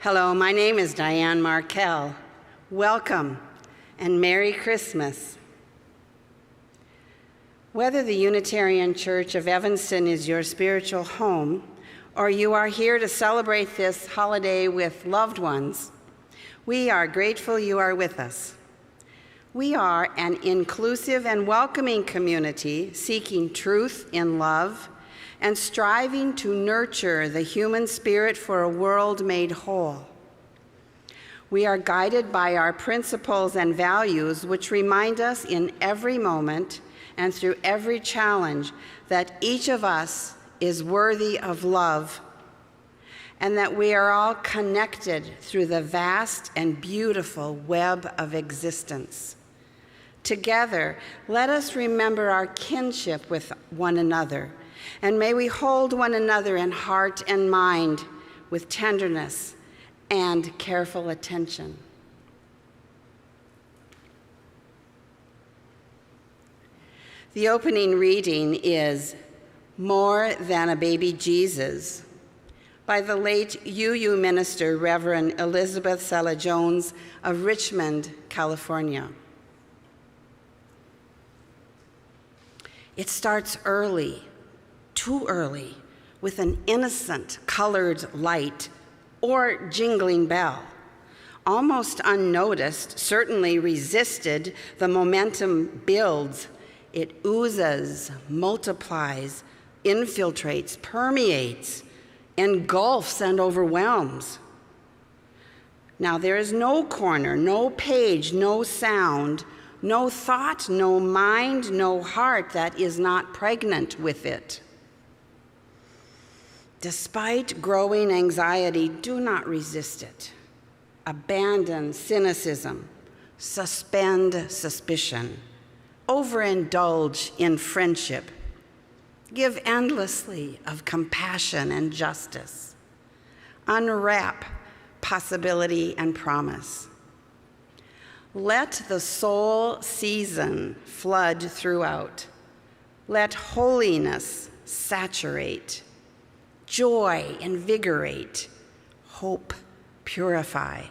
Hello, my name is Diane Markell. Welcome and Merry Christmas. Whether the Unitarian Church of Evanston is your spiritual home, or you are here to celebrate this holiday with loved ones, we are grateful you are with us. We are an inclusive and welcoming community seeking truth in love and striving to nurture the human spirit for a world made whole. We are guided by our principles and values, which remind us in every moment and through every challenge that each of us is worthy of love, and that we are all connected through the vast and beautiful web of existence. Together, let us remember our kinship with one another, and may we hold one another in heart and mind with tenderness and careful attention. The opening reading is More Than a Baby Jesus by the late UU minister, Reverend Elizabeth Selle Jones of Richmond, California. It starts early, too early, with an innocent colored light or jingling bell. Almost unnoticed, certainly resisted, the momentum builds. It oozes, multiplies, infiltrates, permeates, engulfs, and overwhelms. Now, there is no corner, no page, no sound, no thought, no mind, no heart that is not pregnant with it. Despite growing anxiety, do not resist it. Abandon cynicism, suspend suspicion, overindulge in friendship, give endlessly of compassion and justice, unwrap possibility and promise. Let the soul season flood throughout. Let holiness saturate, joy invigorate, hope purify.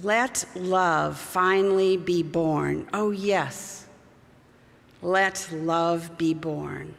Let love finally be born. Oh yes, let love be born.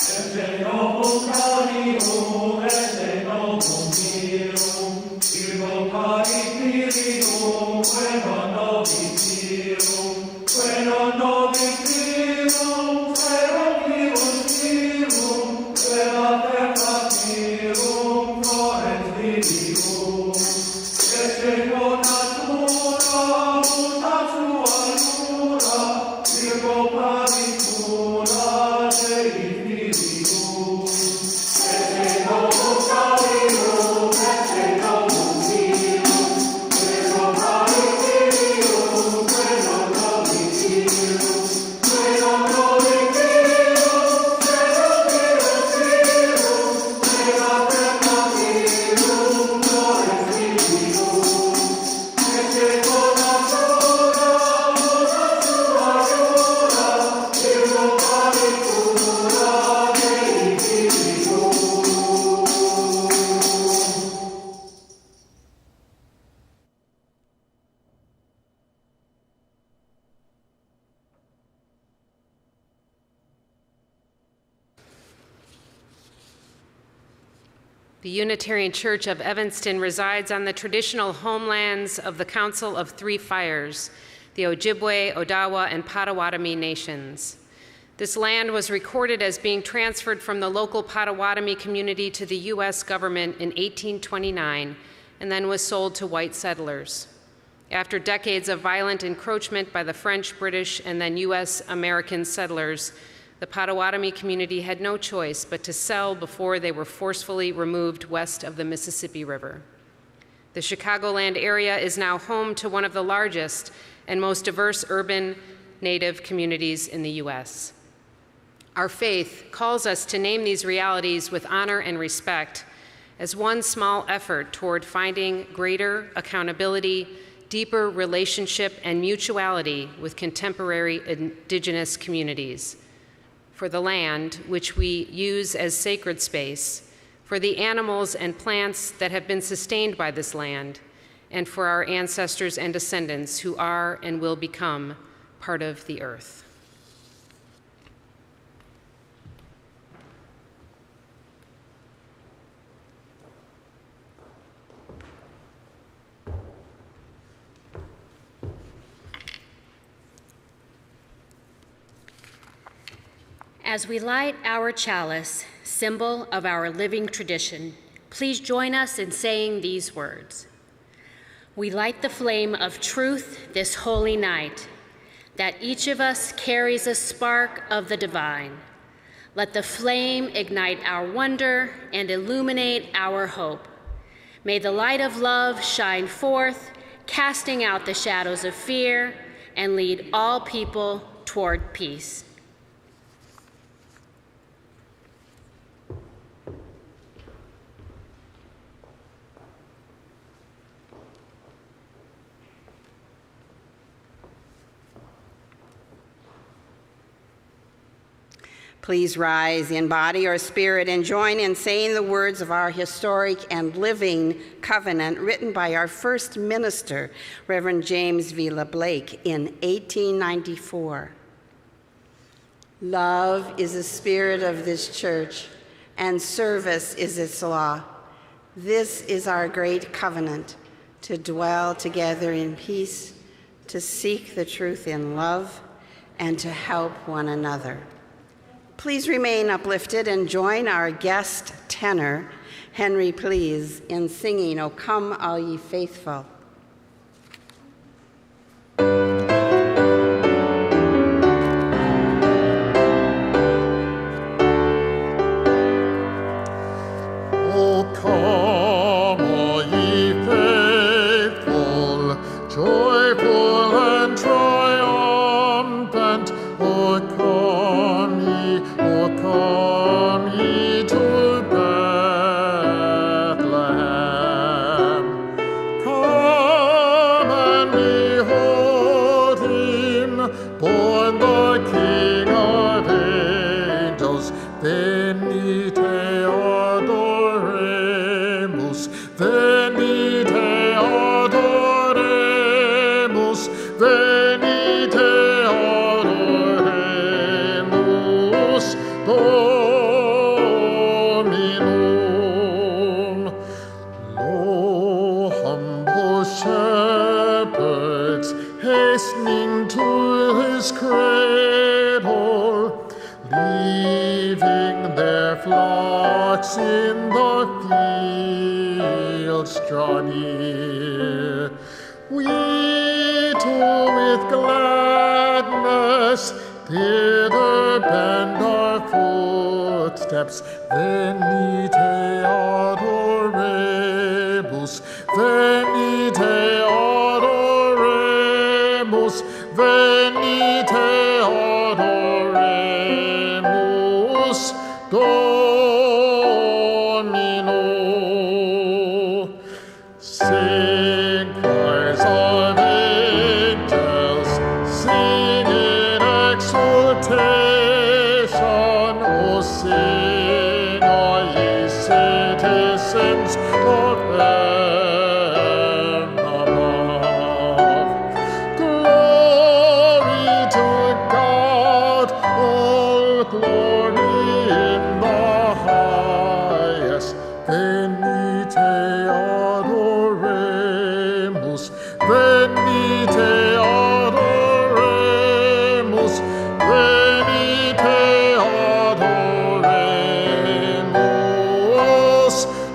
Ecce Novum Gaudium, Ecce Novum Gaudium, que non nobis virum, ferum vivus virum, quela perfatirum, florent vivum. Ecce quo natura, mutatio allura, virgo paritura, Dei filium. Ecce Novum Gaudium, Ecce Novum Gaudium, quelo parium, quelo nobis virum, quelo nobis virum, quelo vivus virum, quela perfatirum, florent vivum. Ecce quo natura, mutatio allura, virgo paritura, Dei filium. The Unitarian Church of Evanston resides on the traditional homelands of the Council of Three Fires, the Ojibwe, Odawa, and Potawatomi nations. This land was recorded as being transferred from the local Potawatomi community to the U.S. government in 1829 and then was sold to white settlers. After decades of violent encroachment by the French, British, and then U.S. American settlers, the Potawatomi community had no choice but to sell before they were forcefully removed west of the Mississippi River. The Chicagoland area is now home to one of the largest and most diverse urban Native communities in the U.S. Our faith calls us to name these realities with honor and respect as one small effort toward finding greater accountability, deeper relationship, and mutuality with contemporary Indigenous communities, for the land, which we use as sacred space, for the animals and plants that have been sustained by this land, and for our ancestors and descendants who are and will become part of the earth. As we light our chalice, symbol of our living tradition, please join us in saying these words. We light the flame of truth this holy night, that each of us carries a spark of the divine. Let the flame ignite our wonder and illuminate our hope. May the light of love shine forth, casting out the shadows of fear, and lead all people toward peace. Please rise in body or spirit and join in saying the words of our historic and living covenant written by our first minister, Reverend James Vila Blake, in 1894. Love is the spirit of this church, and service is its law. This is our great covenant, to dwell together in peace, to seek the truth in love, and to help one another. Please remain uplifted and join our guest tenor, Henry Pleas, in singing, "O Come All Ye Faithful." O come all ye faithful, joyful and triumphant, O come ye to Bethlehem. Come and behold him, born the King of angels. Venite adoremus, venite adoremus, venite adoremus Dominum. Lo, humble shepherds hastening to his cradle, leaving their flocks in the fields draw near. We too with gladness thither bend our footsteps. Venite adoremus, venite adoremus, venite adoremus Domino. Sing choirs of angels, sing in exultation, O sing all ye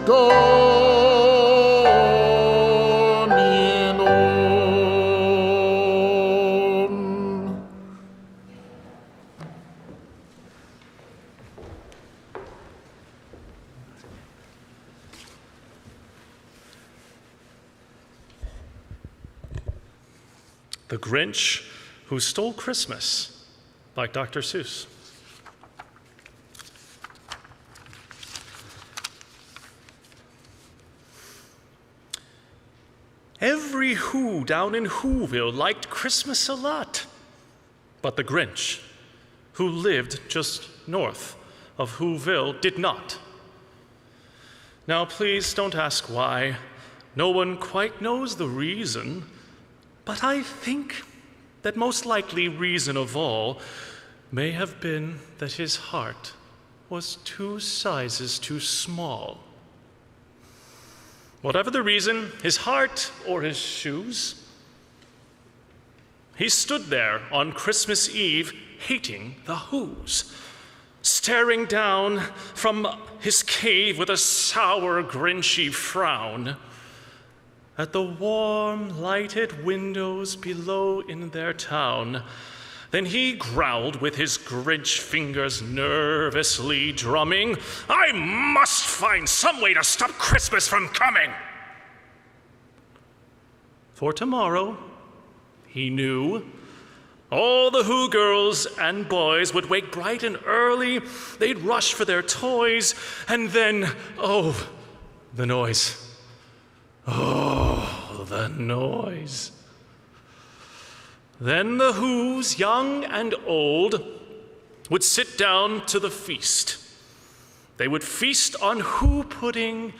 Dominum. The Grinch Who Stole Christmas by Dr. Seuss. Every Who down in Whoville liked Christmas a lot, but the Grinch, who lived just north of Whoville, did not. Now please don't ask why. No one quite knows the reason, but I think that most likely reason of all may have been that his heart was 2 sizes too small. Whatever the reason, his heart or his shoes, he stood there on Christmas Eve hating the Whos, staring down from his cave with a sour, grinchy frown at the warm, lighted windows below in their town. Then he growled with his Grinch fingers nervously drumming, "I must find some way to stop Christmas from coming." For tomorrow, he knew, all the Who girls and boys would wake bright and early, they'd rush for their toys, and then, oh, the noise. Oh, the noise. Then the Whos, young and old, would sit down to the feast. They would feast on Who pudding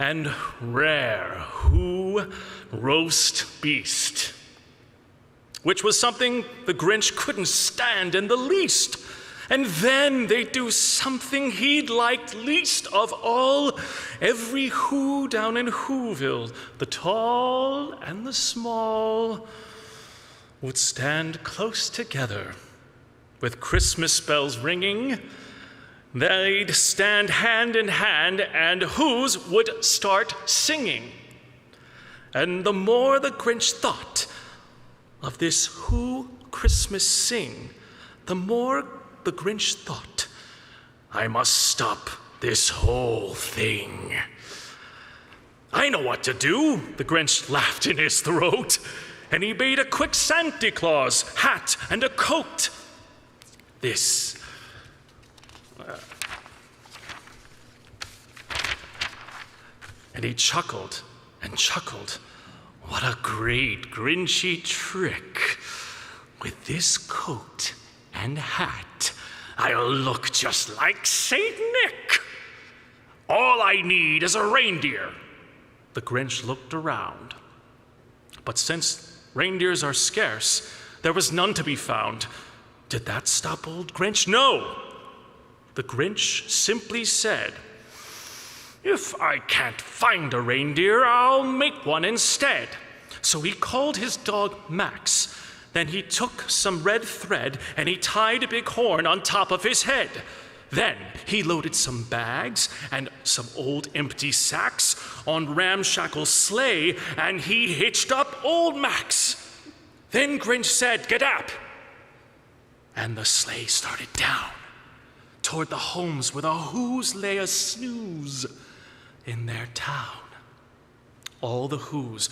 and rare Who roast beast, which was something the Grinch couldn't stand in the least. And then they'd do something he'd liked least of all. Every Who down in Whoville, the tall and the small, would stand close together with Christmas bells ringing. They'd stand hand in hand and Whos would start singing. And the more the Grinch thought of this Who Christmas sing, the more the Grinch thought, I must stop this whole thing. I know what to do, the Grinch laughed in his throat, and he made a quick Santa Claus hat and a coat. And he chuckled and chuckled. What a great Grinchy trick. With this coat and hat, I'll look just like Saint Nick. All I need is a reindeer. The Grinch looked around. But since reindeers are scarce, there was none to be found. Did that stop old Grinch? No. The Grinch simply said, if I can't find a reindeer, I'll make one instead. So he called his dog Max. Then he took some red thread and he tied a big horn on top of his head. Then he loaded some bags and some old empty sacks on ramshackle sleigh, and he hitched up old Max. Then Grinch said, "Get up!" And the sleigh started down toward the homes where the Whos lay a snooze in their town. All the Whos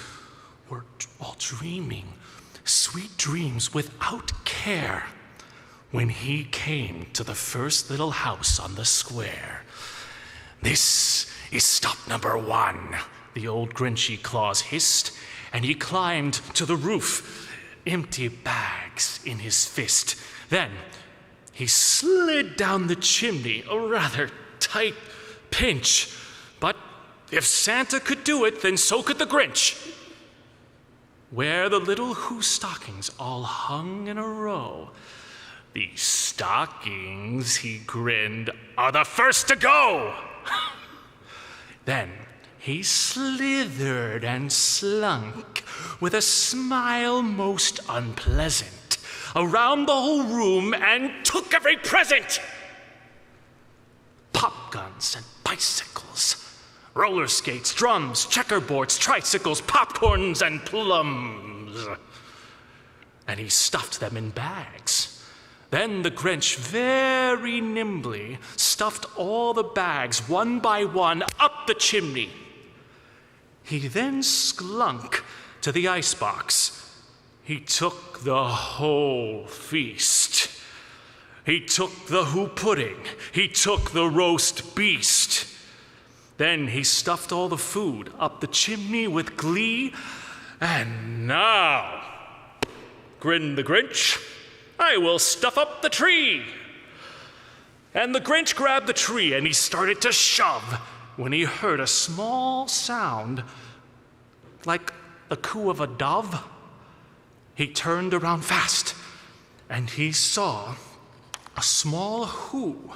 were all dreaming sweet dreams without care when he came to the first little house on the square. This is stop number 1, the old Grinchy Claus hissed, and he climbed to the roof, empty bags in his fist. Then he slid down the chimney, a rather tight pinch. But if Santa could do it, then so could the Grinch. Where the little Who stockings all hung in a row, these stockings, he grinned, are the first to go. Then he slithered and slunk with a smile most unpleasant around the whole room and took every present. Pop guns and bicycles, roller skates, drums, checkerboards, tricycles, popcorns, and plums. And he stuffed them in bags. Then the Grinch very nimbly stuffed all the bags one by one up the chimney. He then slunk to the icebox. He took the whole feast. He took the who pudding. He took the roast beast. Then he stuffed all the food up the chimney with glee. And now, grinned the Grinch, I will stuff up the tree. And the Grinch grabbed the tree and he started to shove when he heard a small sound like the coo of a dove. He turned around fast and he saw a small who.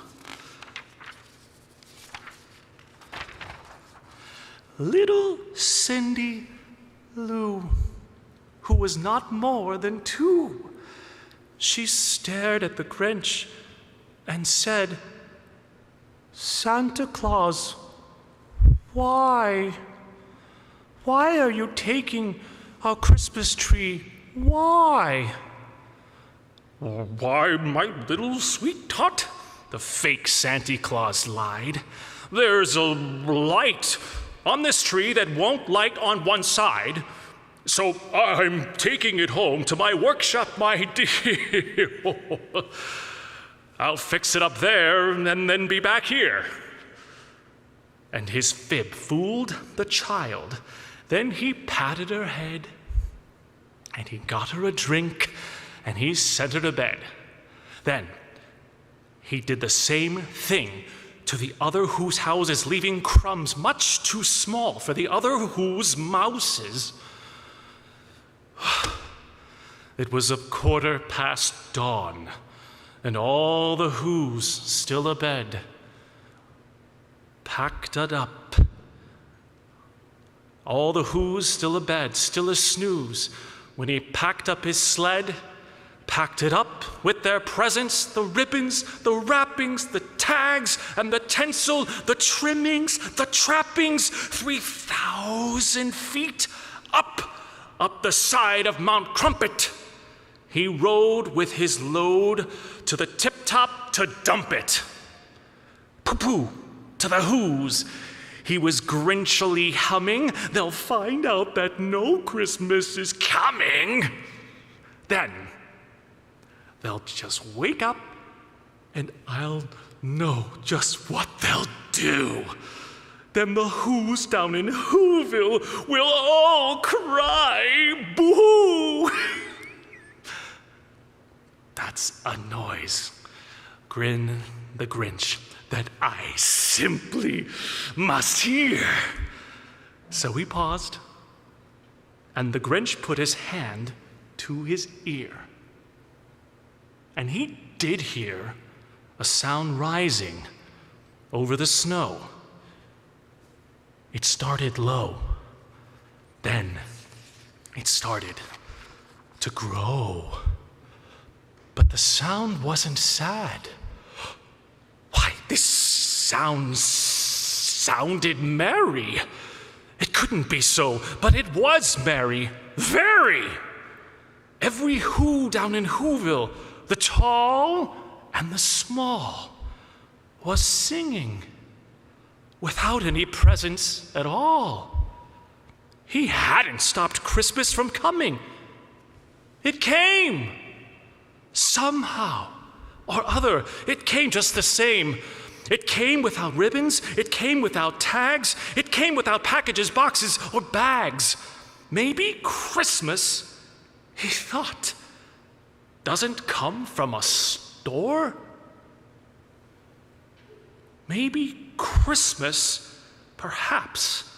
Little Cindy Lou, who was not more than 2. She stared at the Grinch and said, Santa Claus, why? Why are you taking our Christmas tree? Why? Why, my little sweet tot, the fake Santa Claus lied. There's a light on this tree that won't light on one side, so I'm taking it home to my workshop, my dear. I'll fix it up there and then be back here. And his fib fooled the child. Then he patted her head, and he got her a drink, and he sent her to bed. Then he did the same thing to the other whose houses, leaving crumbs much too small for the other whose mouses. It was 1:15 dawn, and all the who's still abed. Packed it up. All the who's still abed, still a snooze, when he packed up his sled, packed it up with their presents, the ribbons, the wrappings, the tags, and the tinsel, the trimmings, the trappings, 3,000 feet up the side of Mount Crumpet. He rode with his load to the tip-top to dump it. Poo-poo to the who's. He was grinchily humming, they'll find out that no Christmas is coming. Then they'll just wake up and I'll know just what they'll do. Then the who's down in Whoville will all cry boo-hoo. That's a noise, grin the Grinch, that I simply must hear. So he paused, and the Grinch put his hand to his ear. And he did hear a sound rising over the snow. It started low. Then it started to grow. But the sound wasn't sad. Why, this sound sounded merry. It couldn't be so, but it was merry. Very. Every who down in Whoville, the tall and the small, was singing without any presents at all. He hadn't stopped Christmas from coming. It came. Somehow or other, it came just the same. It came without ribbons. It came without tags. It came without packages, boxes, or bags. Maybe Christmas, he thought, doesn't come from a store? Maybe Christmas, perhaps,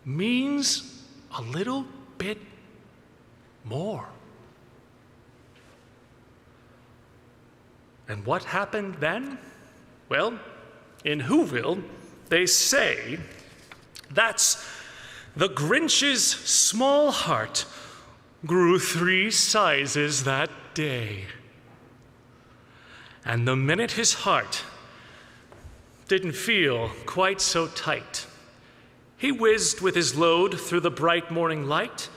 means a little bit more. And what happened then? Well, in Whoville, they say that's the Grinch's small heart grew 3 sizes that day. And the minute his heart didn't feel quite so tight, He whizzed with his load through the bright morning light.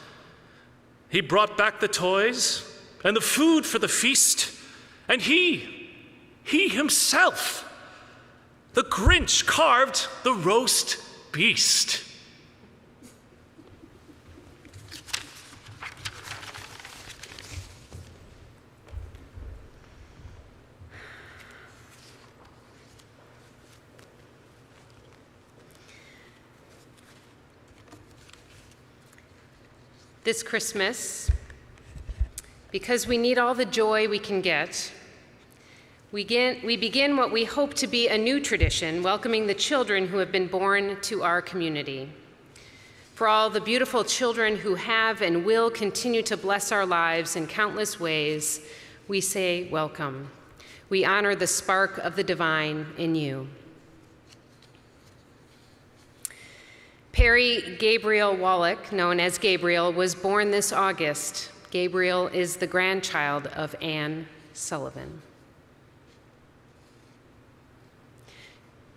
He brought back the toys and the food for the feast. And he himself, the Grinch, carved the roast beast. This Christmas, because we need all the joy we can get, we begin what we hope to be a new tradition, welcoming the children who have been born to our community. For all the beautiful children who have and will continue to bless our lives in countless ways, we say welcome. We honor the spark of the divine in you. Perry Gabriel Wallach, known as Gabriel, was born this August. Gabriel is the grandchild of Anne Sullivan.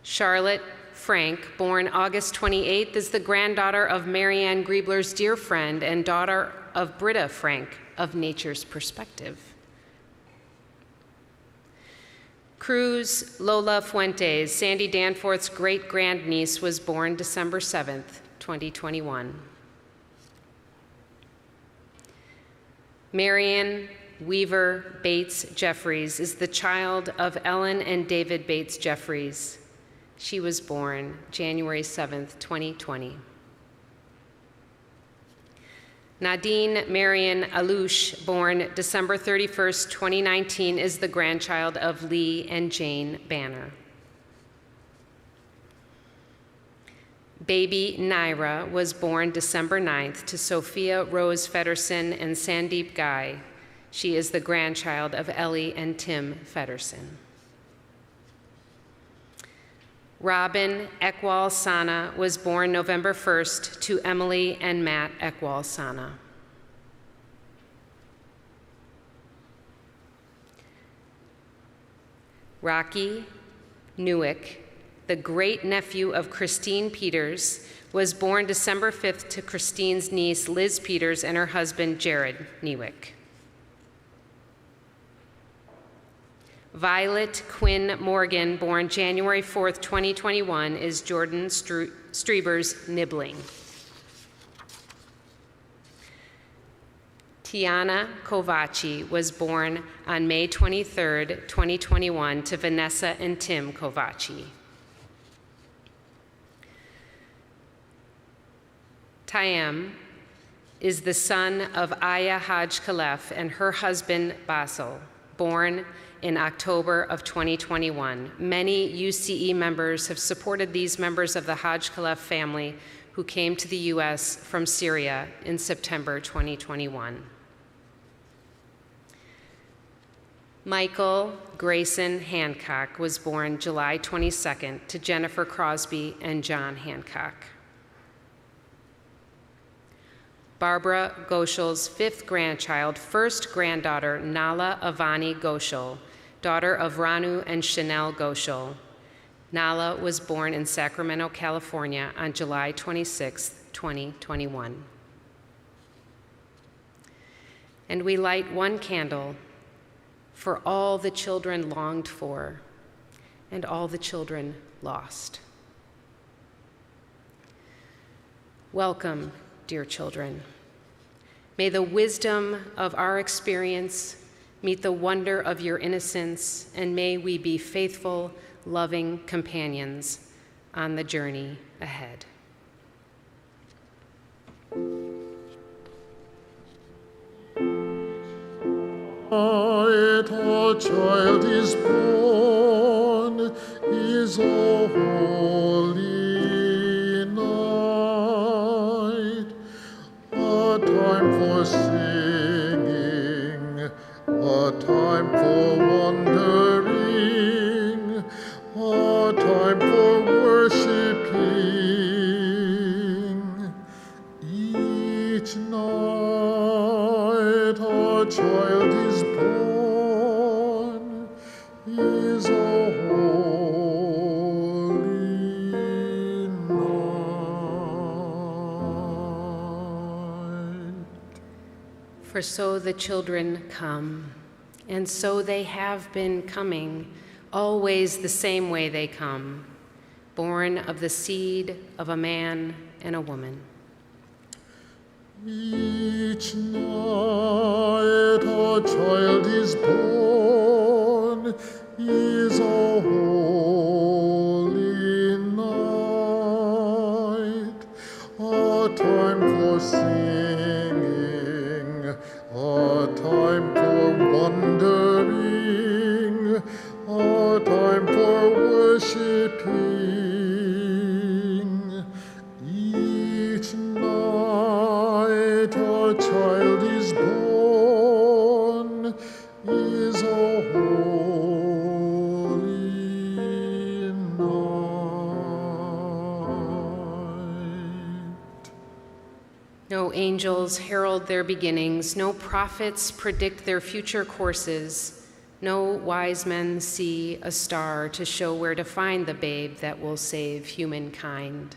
Charlotte Frank, born August 28th, is the granddaughter of Marianne Griebler's dear friend and daughter of Britta Frank of Nature's Perspective. Cruz Lola Fuentes, Sandy Danforth's great-grandniece, was born December 7th, 2021. Marion Weaver Bates Jeffries is the child of Ellen and David Bates Jeffries. She was born January 7th, 2020. Nadine Marion Alouche, born December 31st, 2019, is the grandchild of Lee and Jane Banner. Baby Naira was born December 9th to Sophia Rose Feddersen and Sandeep Guy. She is the grandchild of Ellie and Tim Feddersen. Robin Ekwal Sana was born November 1st to Emily and Matt Ekwal Sana. Rocky Newick, the great-nephew of Christine Peters, was born December 5th to Christine's niece Liz Peters and her husband Jared Newick. Violet Quinn Morgan, born January 4th, 2021, is Jordan Strieber's nibbling. Tiana Kovaci was born on May 23rd, 2021, to Vanessa and Tim Kovaci. Tayem is the son of Aya Haj Khalef and her husband Basil, born in October of 2021. Many UCE members have supported these members of the Haj Khalef family who came to the US from Syria in September 2021. Michael Grayson Hancock was born July 22nd to Jennifer Crosby and John Hancock. Barbara Goshel's fifth grandchild, first granddaughter, Nala Avani Goshel, daughter of Ranu and Chanel Goshel. Nala was born in Sacramento, California on July 26, 2021. And we light one candle for all the children longed for and all the children lost. Welcome, dear children. May the wisdom of our experience meet the wonder of your innocence, and may we be faithful, loving companions on the journey ahead. A child is born, is a holy night, a time for singing, a time for wondering, a time for worshiping. Each night a child is born, is a holy For so the children come, and so they have been coming, always the same way they come, born of the seed of a man and a woman. Each night a child is born, is a holy night, a time for singing, a time for wondering, a time for worshiping. Each night a child is born, is a holy night. No angels herald their beginnings, no prophets predict their future courses, no wise men see a star to show where to find the babe that will save humankind.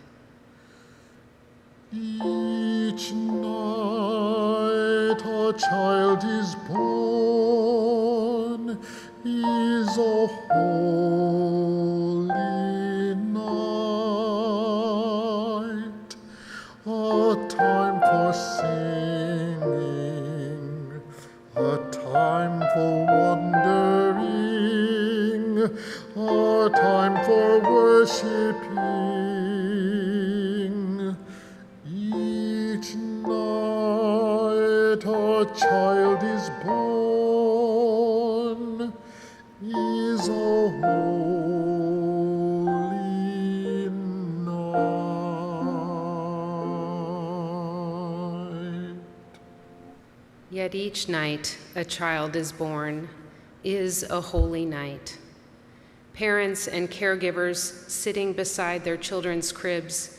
Each night a child is born, is a holy night, a time for singing, a time for wondering, a time for worshiping. Each night a child is born, is a holy night. Yet each night a child is born is a holy night. Parents and caregivers sitting beside their children's cribs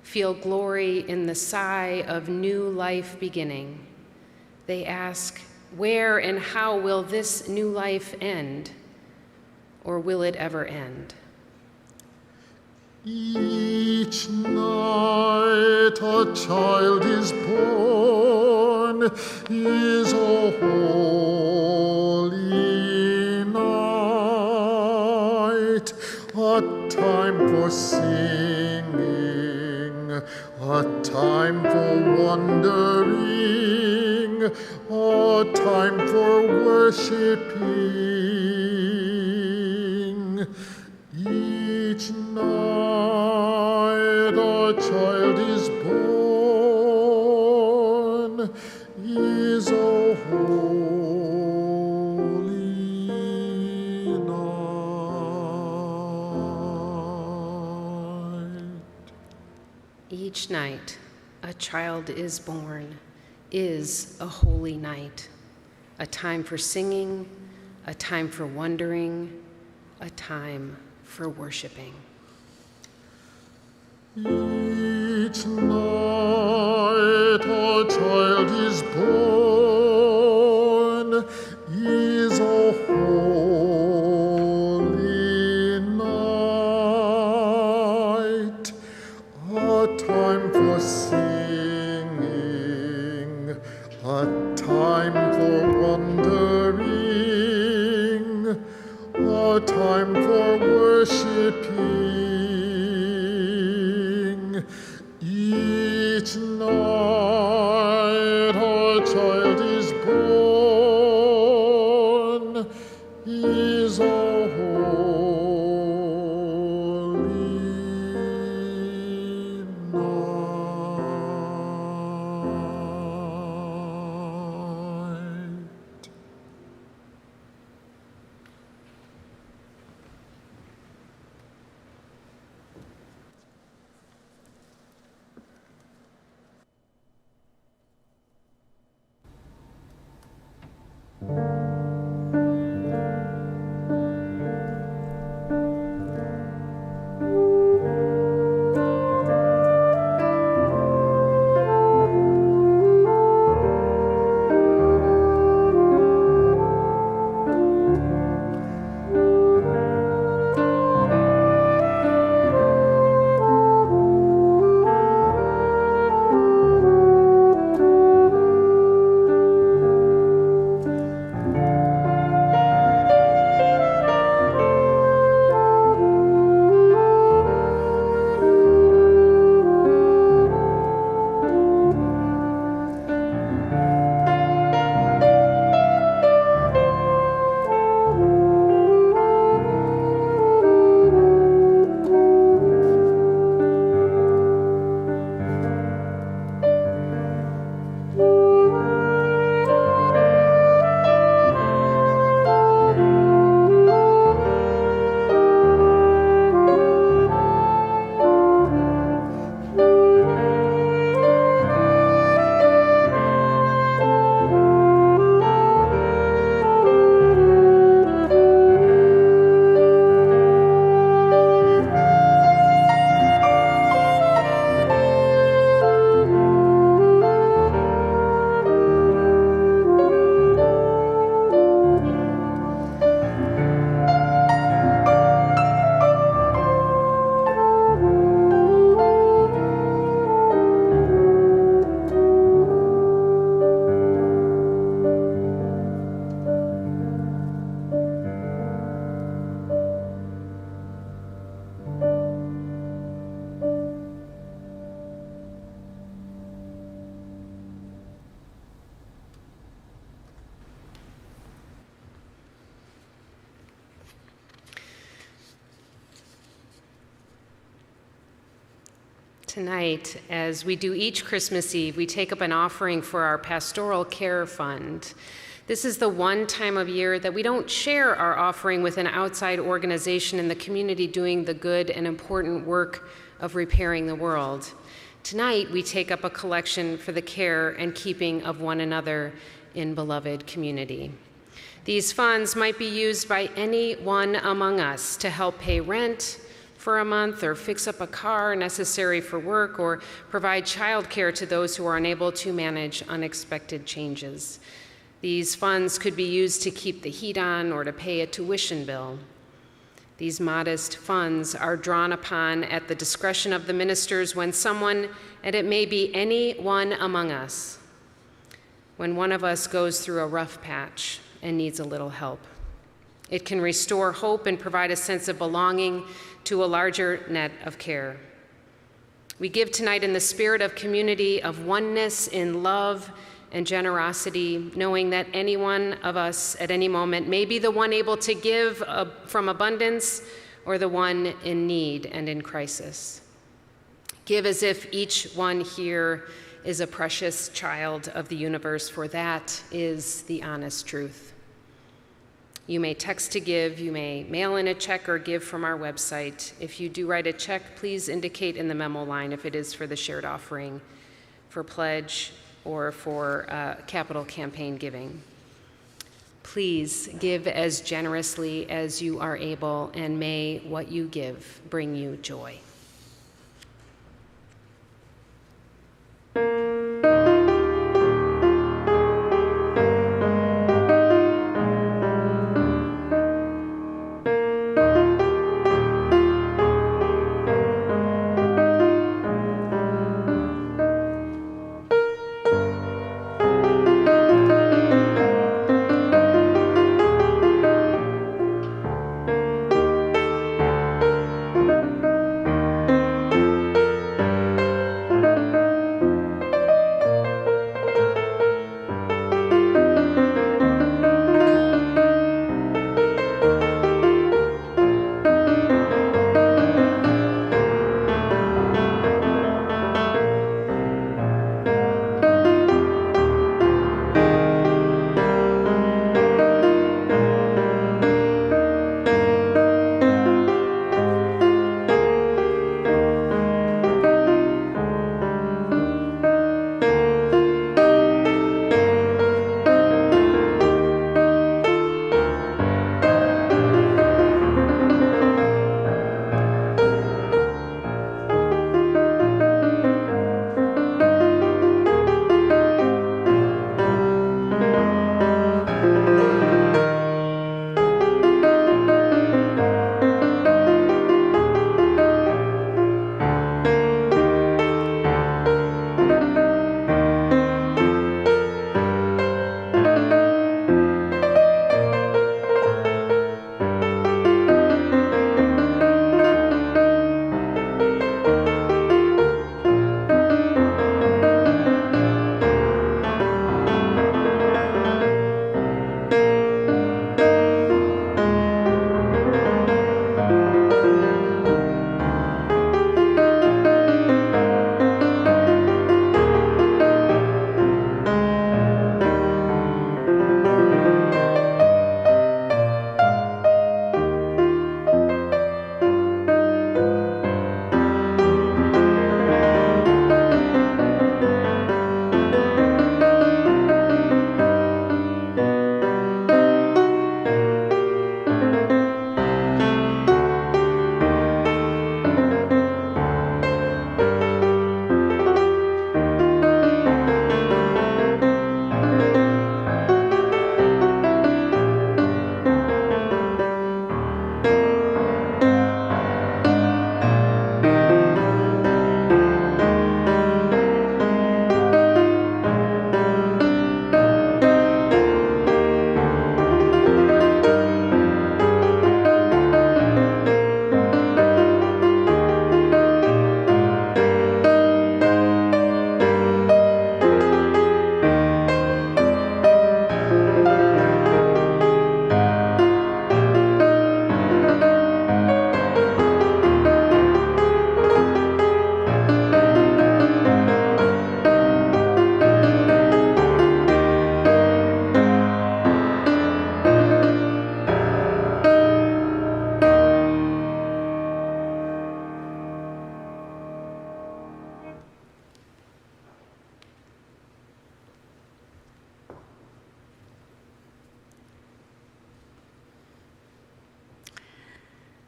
feel glory in the sigh of new life beginning. They ask, where and how will this new life end? Or will it ever end? Each night a child is born, is a holy night, a time for singing, a time for wondering, a time for worshiping. Each night a child is born, is a holy night. Each night a child is born is a holy night, a time for singing, a time for wondering, a time for worshiping. Each night a child is born, is a holy night, a time for singing, a time for wondering, a time for worshiping. Each night a child is born, is a holy night. Tonight, as we do each Christmas Eve, we take up an offering for our Pastoral Care Fund. This is the one time of year that we don't share our offering with an outside organization in the community doing the good and important work of repairing the world. Tonight, we take up a collection for the care and keeping of one another in beloved community. These funds might be used by anyone among us to help pay rent for a month, or fix up a car necessary for work, or provide childcare to those who are unable to manage unexpected changes. These funds could be used to keep the heat on or to pay a tuition bill. These modest funds are drawn upon at the discretion of the ministers when someone, and it may be anyone among us, when one of us goes through a rough patch and needs a little help. It can restore hope and provide a sense of belonging to a larger net of care. We give tonight in the spirit of community, of oneness in love and generosity, knowing that any one of us at any moment may be the one able to give from abundance or the one in need and in crisis. Give as if each one here is a precious child of the universe, for that is the honest truth. You may text to give, you may mail in a check or give from our website. If you do write a check, please indicate in the memo line if it is for the shared offering, for pledge, or for capital campaign giving. Please give as generously as you are able, and may what you give bring you joy.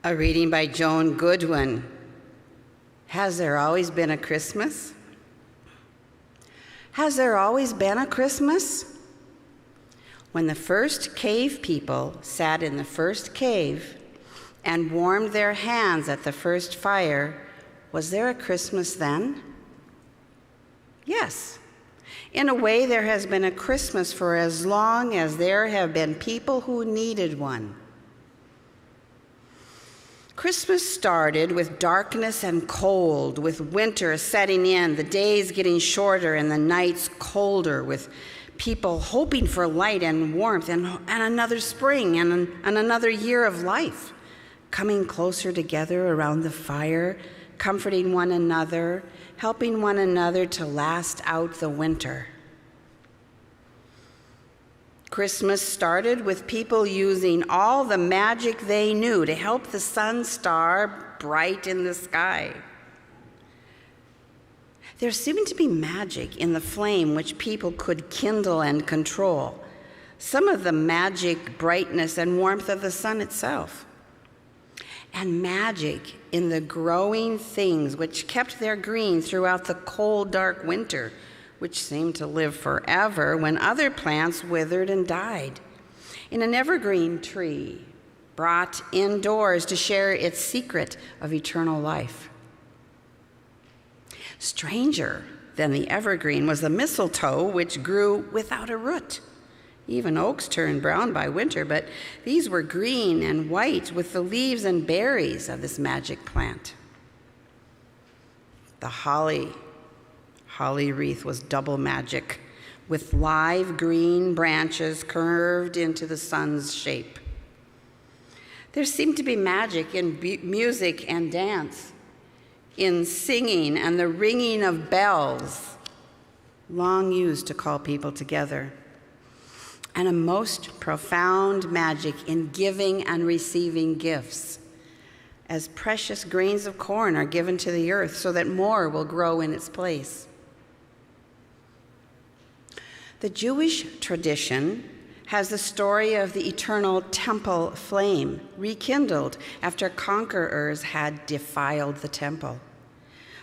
A reading by Joan Goodwin. Has there always been a Christmas? Has there always been a Christmas? When the first cave people sat in the first cave and warmed their hands at the first fire, was there a Christmas then? Yes. In a way, there has been a Christmas for as long as there have been people who needed one. Christmas started with darkness and cold, with winter setting in, the days getting shorter and the nights colder, with people hoping for light and warmth and another spring and another year of life, coming closer together around the fire, comforting one another, helping one another to last out the winter. Christmas started with people using all the magic they knew to help the sun star bright in the sky. There seemed to be magic in the flame which people could kindle and control, some of the magic brightness and warmth of the sun itself, and magic in the growing things which kept their green throughout the cold, dark winter, which seemed to live forever when other plants withered and died, in an evergreen tree brought indoors to share its secret of eternal life. Stranger than the evergreen was the mistletoe, which grew without a root. Even oaks turned brown by winter, but these were green and white with the leaves and berries of this magic plant. The holly wreath was double magic, with live green branches curved into the sun's shape. There seemed to be magic in music and dance, in singing and the ringing of bells, long used to call people together, and a most profound magic in giving and receiving gifts, as precious grains of corn are given to the earth so that more will grow in its place. The Jewish tradition has the story of the eternal temple flame rekindled after conquerors had defiled the temple.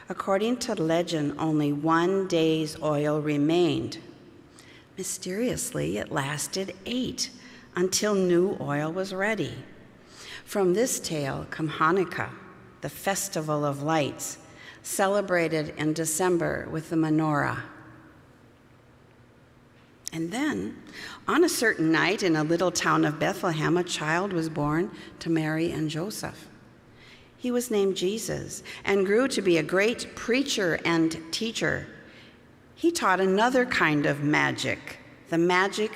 According to legend, only 1 day's oil remained. Mysteriously, it lasted 8 until new oil was ready. From this tale come Hanukkah, the festival of lights, celebrated in December with the menorah. And then, on a certain night in a little town of Bethlehem, a child was born to Mary and Joseph. He was named Jesus and grew to be a great preacher and teacher. He taught another kind of magic, the magic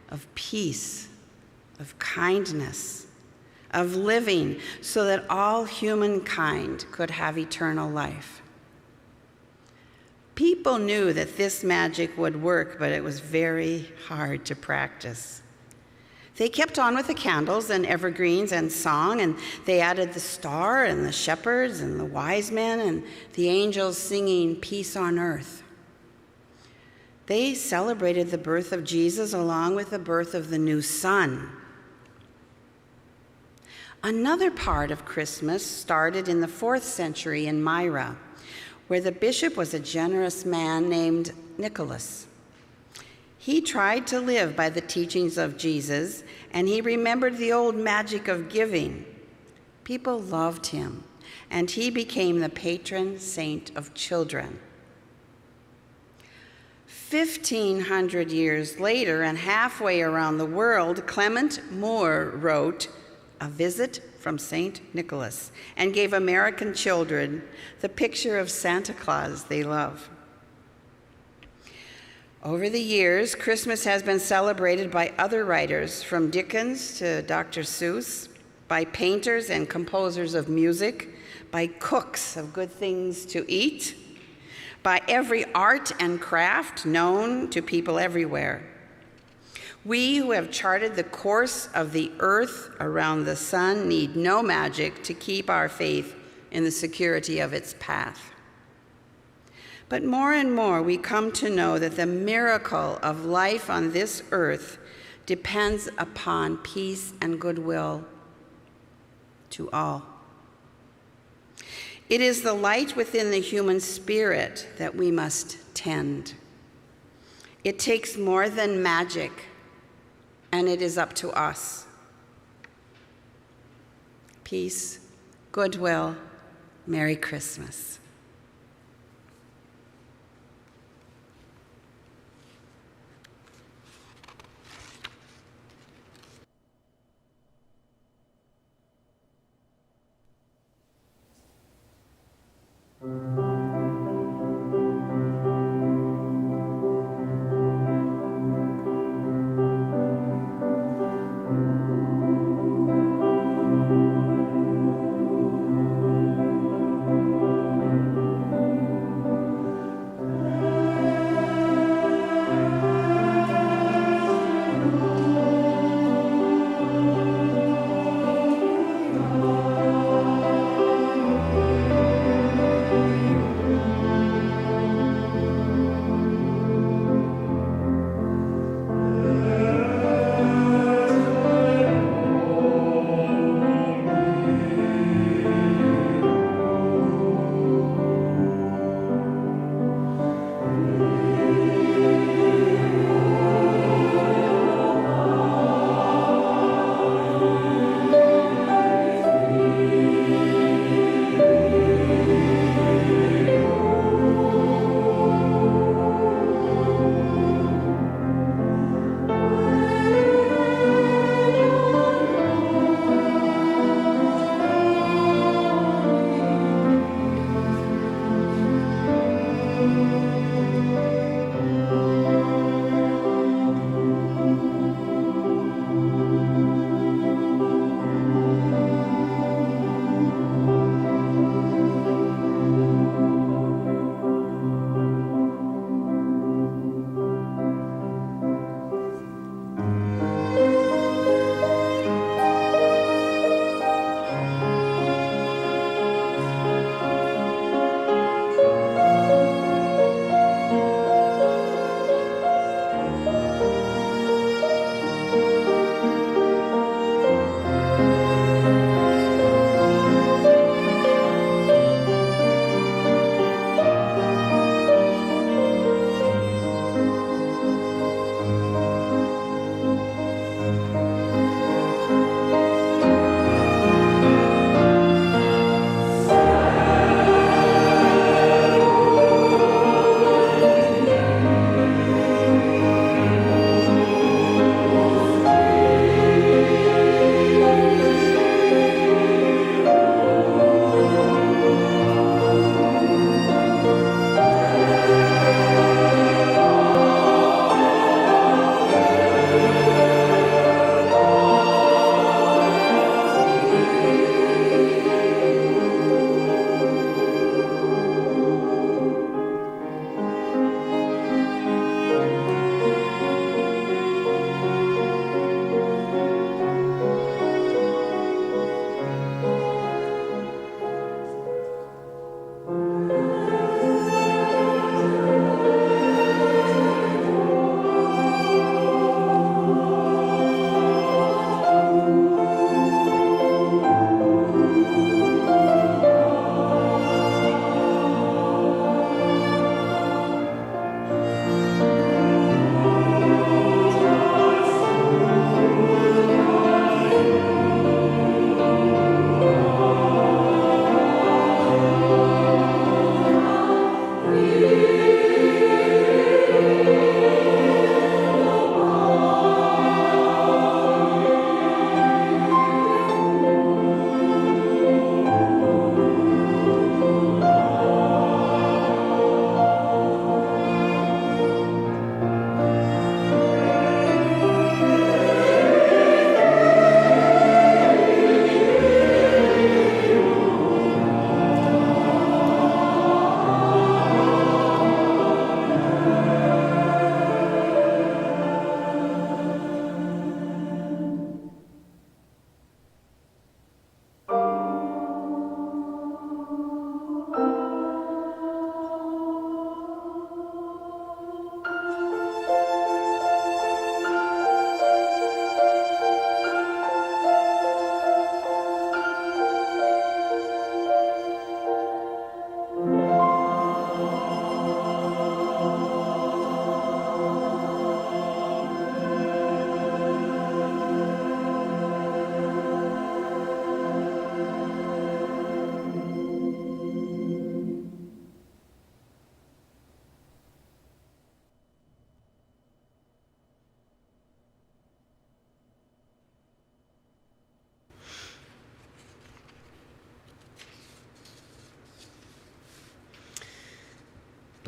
of peace, of kindness, of living so that all humankind could have eternal life. People knew that this magic would work, but it was very hard to practice. They kept on with the candles and evergreens and song, and they added the star and the shepherds and the wise men and the angels singing peace on earth. They celebrated the birth of Jesus along with the birth of the new sun. Another part of Christmas started in the 4th century in Myra, where the bishop was a generous man named Nicholas. He tried to live by the teachings of Jesus, and he remembered the old magic of giving. People loved him, and he became the patron saint of children. 1,500 years later, and halfway around the world, Clement Moore wrote A Visit from St. Nicholas, and gave American children the picture of Santa Claus they love. Over the years, Christmas has been celebrated by other writers, from Dickens to Dr. Seuss, by painters and composers of music, by cooks of good things to eat, by every art and craft known to people everywhere. We who have charted the course of the earth around the sun need no magic to keep our faith in the security of its path. But more and more we come to know that the miracle of life on this earth depends upon peace and goodwill. to all. It is the light within the human spirit that we must tend. It takes more than magic, and it is up to us. Peace, goodwill, Merry Christmas.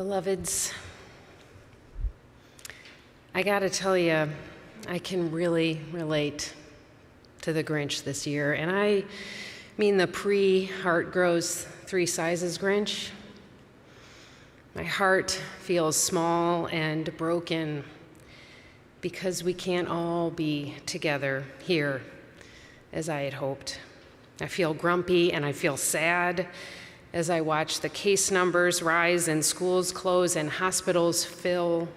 Beloveds, I gotta tell you, I can really relate to the Grinch this year, and I mean the pre-heart grows 3 sizes Grinch. My heart feels small and broken because we can't all be together here as I had hoped. I feel grumpy and I feel sad as I watch the case numbers rise and schools close and hospitals fill.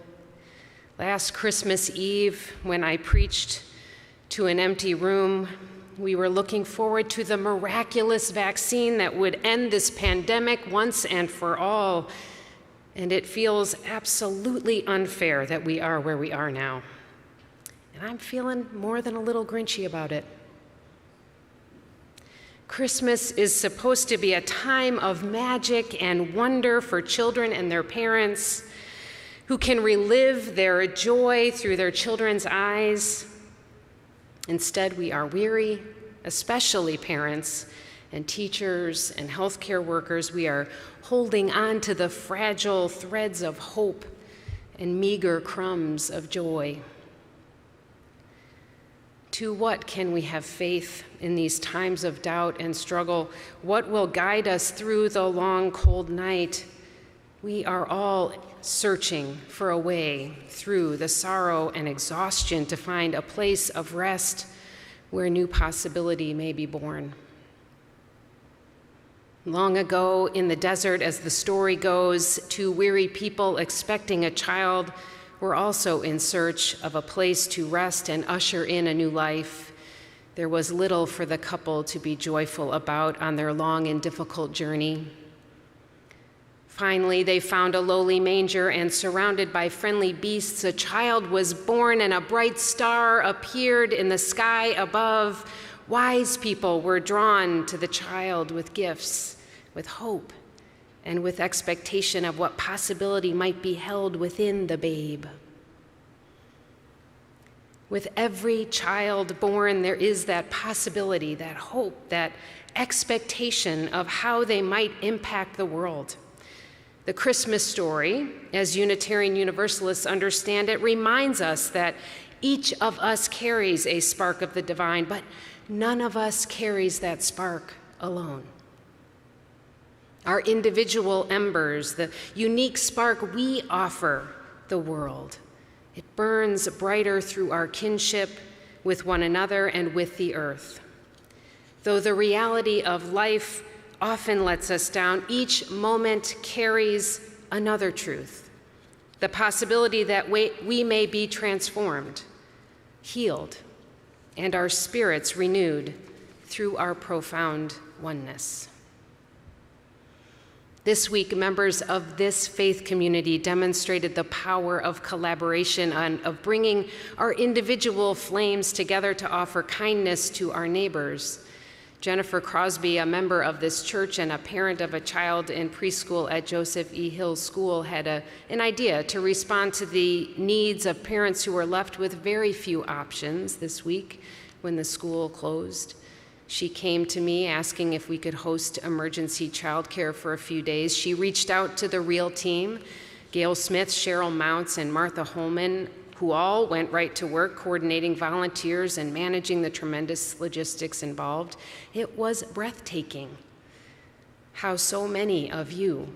Last Christmas Eve, when I preached to an empty room, we were looking forward to the miraculous vaccine that would end this pandemic once and for all. And it feels absolutely unfair that we are where we are now. And I'm feeling more than a little Grinchy about it. Christmas is supposed to be a time of magic and wonder for children and their parents who can relive their joy through their children's eyes. Instead, we are weary, especially parents and teachers and healthcare workers. We are holding on to the fragile threads of hope and meager crumbs of joy. To what can we have faith in these times of doubt and struggle? What will guide us through the long, cold night? We are all searching for a way through the sorrow and exhaustion to find a place of rest where new possibility may be born. Long ago in the desert, as the story goes, 2 weary people expecting a child were also in search of a place to rest and usher in a new life. There was little for the couple to be joyful about on their long and difficult journey. Finally, they found a lowly manger, and surrounded by friendly beasts, a child was born and a bright star appeared in the sky above. Wise people were drawn to the child with gifts, with hope, and with expectation of what possibility might be held within the babe. With every child born, there is that possibility, that hope, that expectation of how they might impact the world. The Christmas story, as Unitarian Universalists understand it, reminds us that each of us carries a spark of the divine, but none of us carries that spark alone. Our individual embers, the unique spark we offer the world, it burns brighter through our kinship with one another and with the earth. Though the reality of life often lets us down, each moment carries another truth, the possibility that we may be transformed, healed, and our spirits renewed through our profound oneness. This week, members of this faith community demonstrated the power of collaboration and of bringing our individual flames together to offer kindness to our neighbors. Jennifer Crosby, a member of this church and a parent of a child in preschool at Joseph E. Hill School, had an idea to respond to the needs of parents who were left with very few options this week when the school closed. She came to me asking if we could host emergency childcare for a few days. She reached out to the real team, Gail Smith, Cheryl Mounts, and Martha Holman, who all went right to work coordinating volunteers and managing the tremendous logistics involved. It was breathtaking how so many of you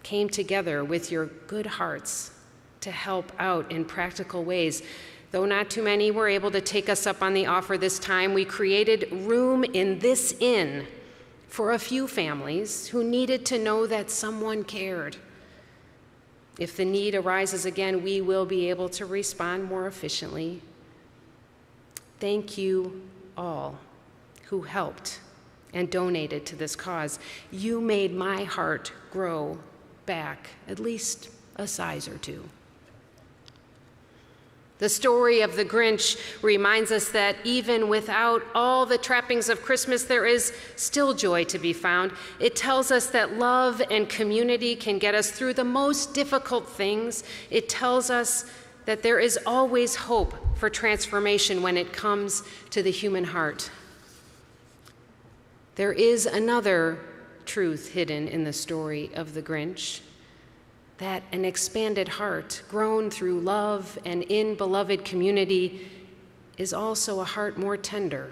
came together with your good hearts to help out in practical ways. Though not too many were able to take us up on the offer this time, we created room in this inn for a few families who needed to know that someone cared. If the need arises again, we will be able to respond more efficiently. Thank you all who helped and donated to this cause. You made my heart grow back at least a size or 2. The story of the Grinch reminds us that even without all the trappings of Christmas, there is still joy to be found. It tells us that love and community can get us through the most difficult things. It tells us that there is always hope for transformation when it comes to the human heart. There is another truth hidden in the story of the Grinch. that an expanded heart, grown through love and in beloved community, is also a heart more tender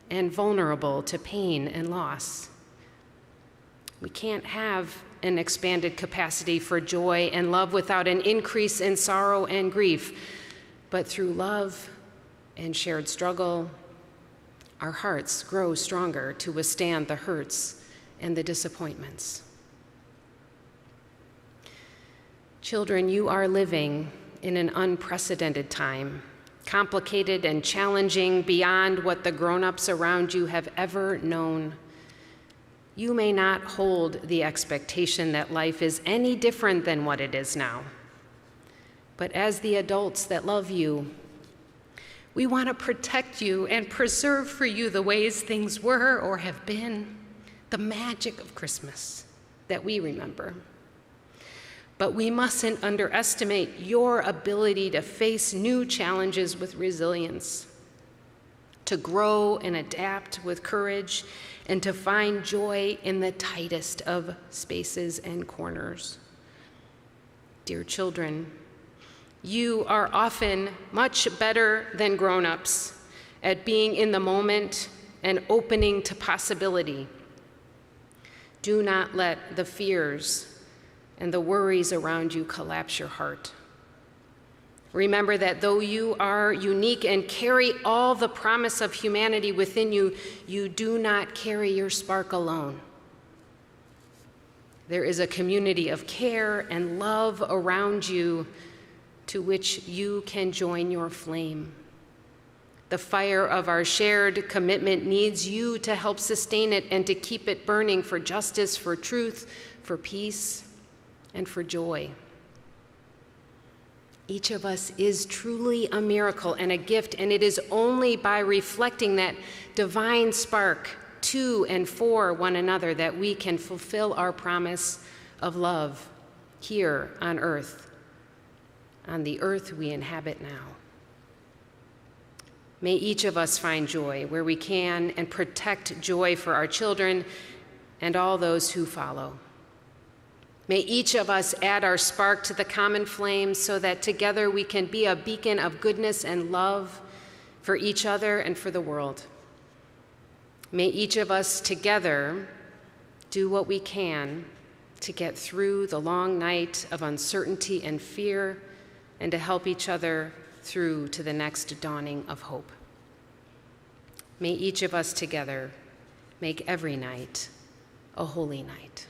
and vulnerable to pain and loss. We can't have an expanded capacity for joy and love without an increase in sorrow and grief, but through love and shared struggle, our hearts grow stronger to withstand the hurts and the disappointments. Children, you are living in an unprecedented time, complicated and challenging beyond what the grown-ups around you have ever known. You may not hold the expectation that life is any different than what it is now. But as the adults that love you, we want to protect you and preserve for you the ways things were or have been, the magic of Christmas that we remember. But we mustn't underestimate your ability to face new challenges with resilience, to grow and adapt with courage, and to find joy in the tightest of spaces and corners. Dear children, you are often much better than grown-ups at being in the moment and opening to possibility. Do not let the fears and the worries around you collapse your heart. Remember that though you are unique and carry all the promise of humanity within you, you do not carry your spark alone. There is a community of care and love around you to which you can join your flame. The fire of our shared commitment needs you to help sustain it and to keep it burning for justice, for truth, for peace, and for joy. Each of us is truly a miracle and a gift, and it is only by reflecting that divine spark to and for one another that we can fulfill our promise of love here on the earth we inhabit now. May each of us find joy where we can and protect joy for our children and all those who follow. May each of us add our spark to the common flame so that together we can be a beacon of goodness and love for each other and for the world. May each of us together do what we can to get through the long night of uncertainty and fear and to help each other through to the next dawning of hope. May each of us together make every night a holy night.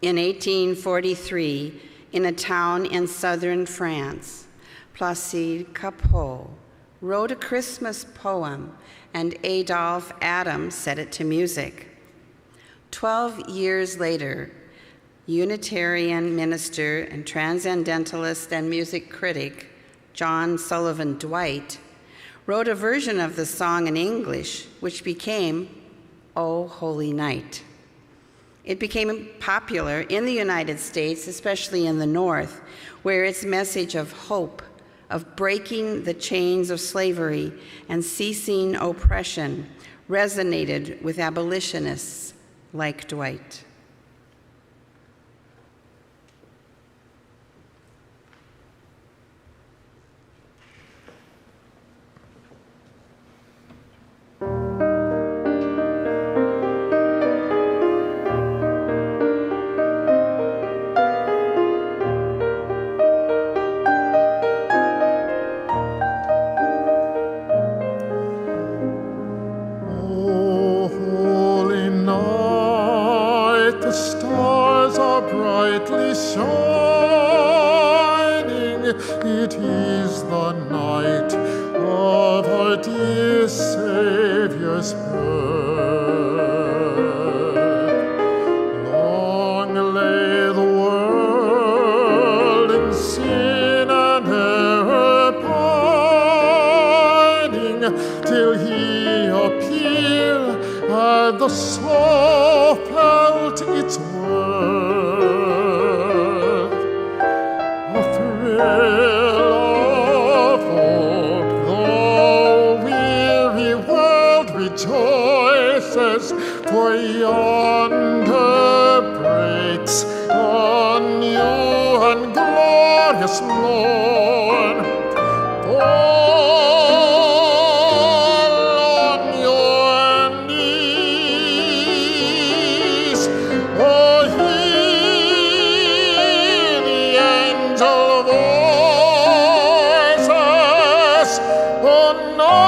In 1843, in a town in southern France, Placide Cappeau wrote a Christmas poem, and Adolphe Adams set it to music. 12 years later, Unitarian minister and transcendentalist and music critic John Sullivan Dwight wrote a version of the song in English, which became "O Holy Night." It became popular in the United States, especially in the North, where its message of hope, of breaking the chains of slavery and ceasing oppression, resonated with abolitionists like Dwight. The soul felt its worth. one glorious morn. Fall on your knees, oh, hear the angel voices, oh, night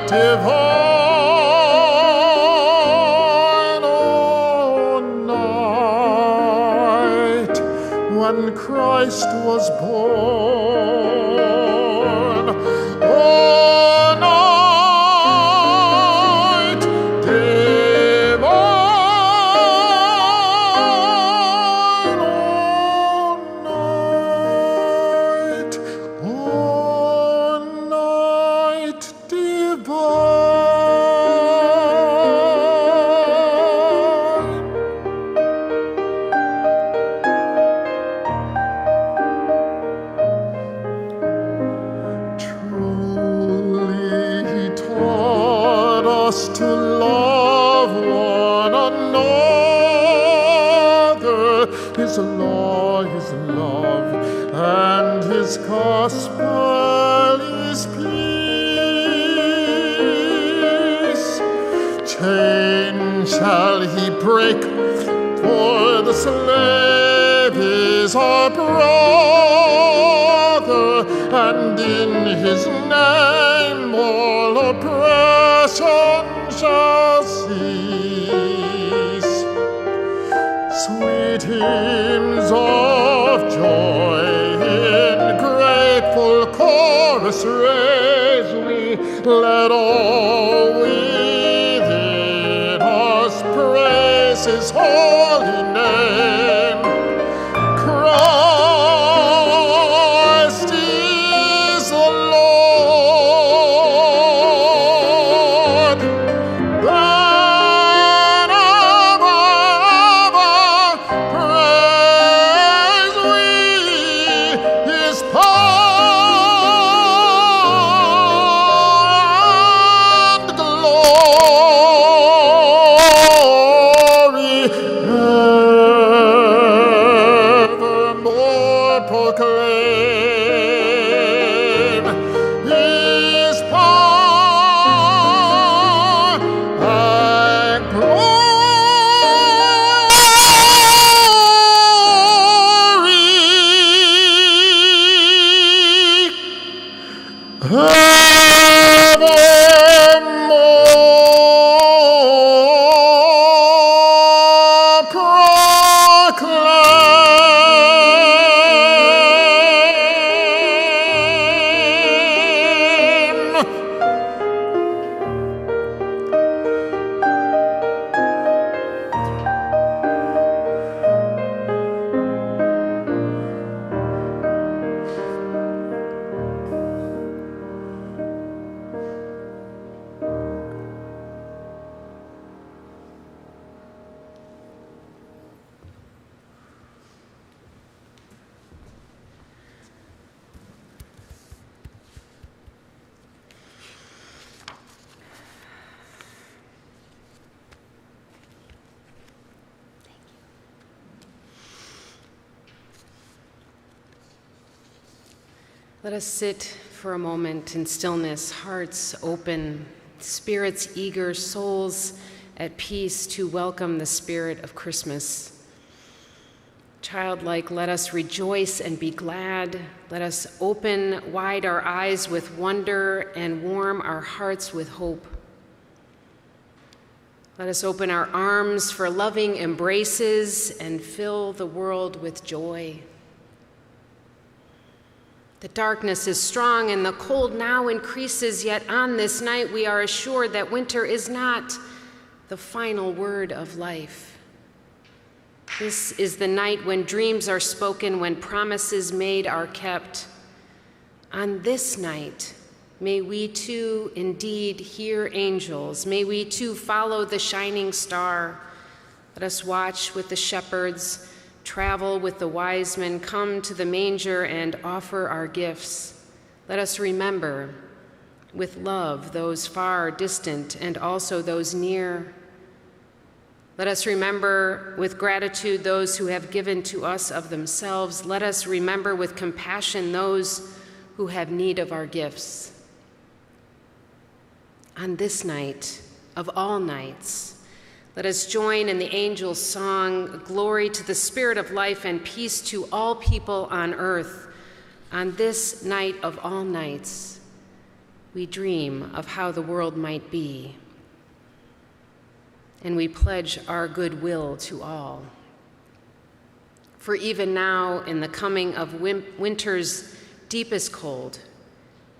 divine, oh, night when Christ was born. Oh, night divine, oh, night divine. Truly he taught us to love one another. His law, his love, and his gospel is peace. Chain shall he break, for the slave is our brother, and in his name all oppression shall cease. Sweet hymns of joy in grateful chorus raise we, let all within us praise his holy name. Christ is the Lord. Then above praise we his power and glory, evermore proclaim his power and glory. Evermore proclaim. Let us sit for a moment in stillness, hearts open, spirits eager, souls at peace to welcome the spirit of Christmas. Childlike, let us rejoice and be glad. Let us open wide our eyes with wonder and warm our hearts with hope. Let us open our arms for loving embraces and fill the world with joy. The darkness is strong and the cold now increases, yet on this night we are assured that winter is not the final word of life. This is the night when dreams are spoken, when promises made are kept. On this night, may we too indeed hear angels. May we too follow the shining star. Let us watch with the shepherds, travel with the wise men, come to the manger and offer our gifts. Let us remember with love those far distant and also those near. Let us remember with gratitude those who have given to us of themselves. Let us remember with compassion those who have need of our gifts. On this night of all nights, let us join in the angels' song, "Glory to the Spirit of life and peace to all people on earth." On this night of all nights, we dream of how the world might be, and we pledge our goodwill to all. For even now, in the coming of winter's deepest cold,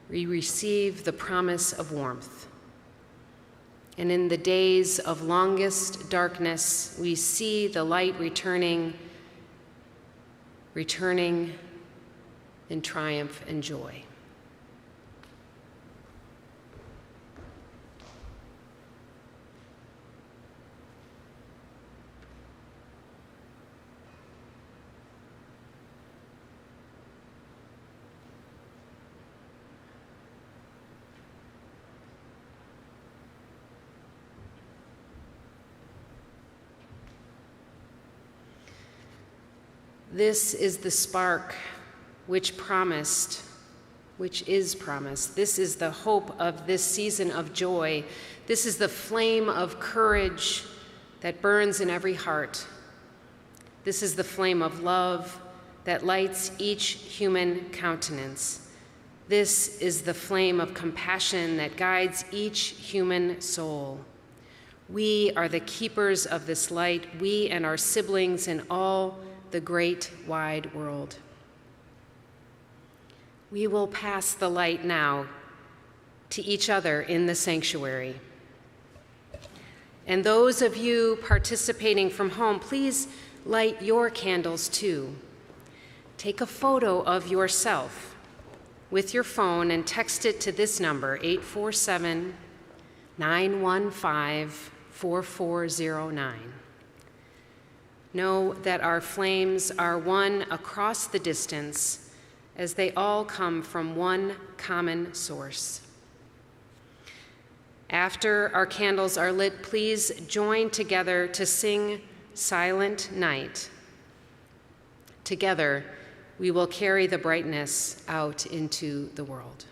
we receive the promise of warmth. And in the days of longest darkness, we see the light returning in triumph and joy. This is the spark which is promised. This is the hope of this season of joy. This is the flame of courage that burns in every heart. This is the flame of love that lights each human countenance. This is the flame of compassion that guides each human soul. We are the keepers of this light, we and our siblings in all the great wide world. We will pass the light now to each other in the sanctuary. And those of you participating from home, please light your candles too. Take a photo of yourself with your phone and text it to this number, 847-915-4409. Know that our flames are one across the distance, as they all come from one common source. After our candles are lit, please join together to sing Silent Night. Together, we will carry the brightness out into the world.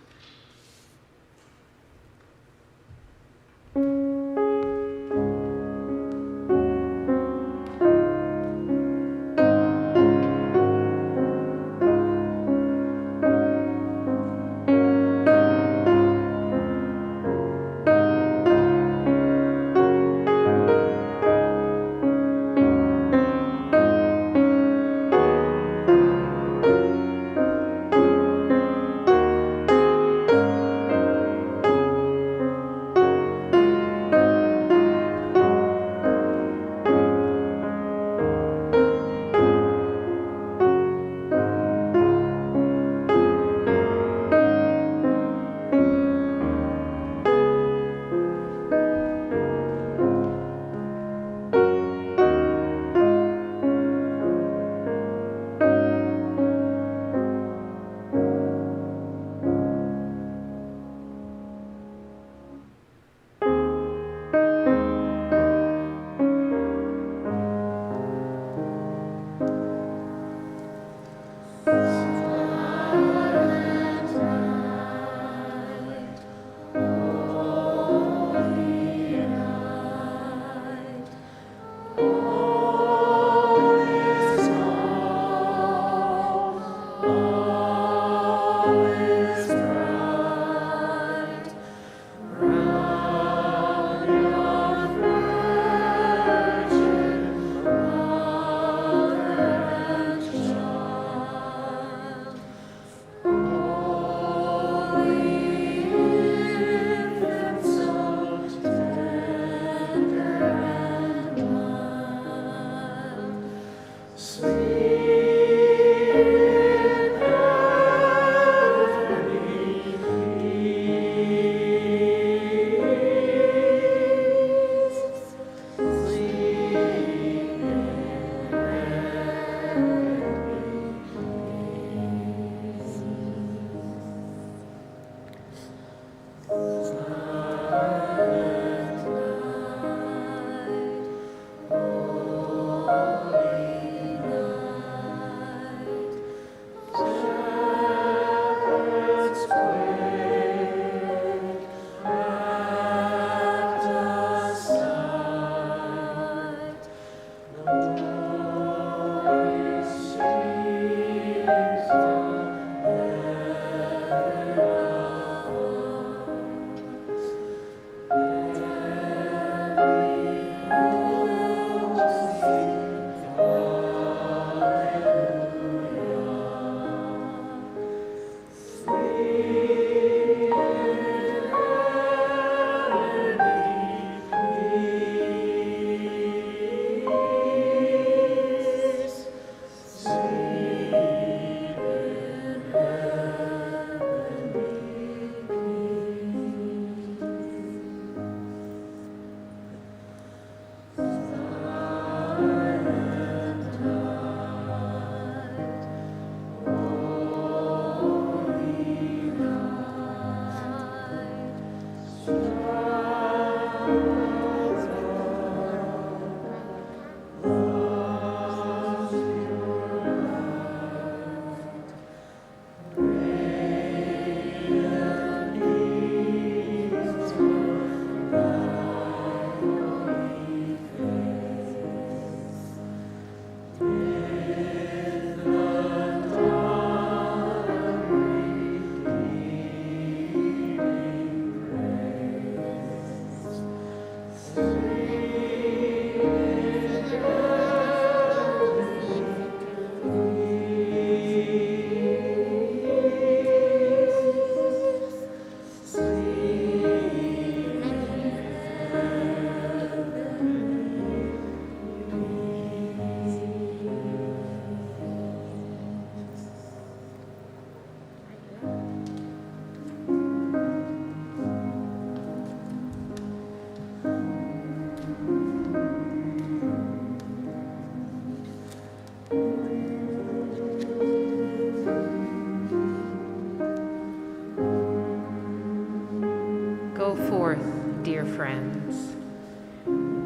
friends,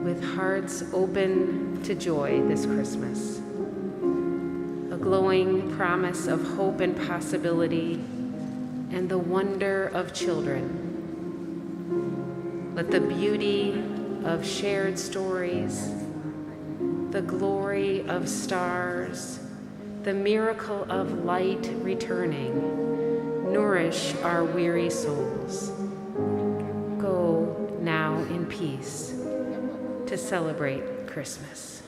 with hearts open to joy this Christmas. A glowing promise of hope and possibility and the wonder of children. Let the beauty of shared stories, the glory of stars, the miracle of light returning, nourish our weary souls. Go now in peace to celebrate Christmas.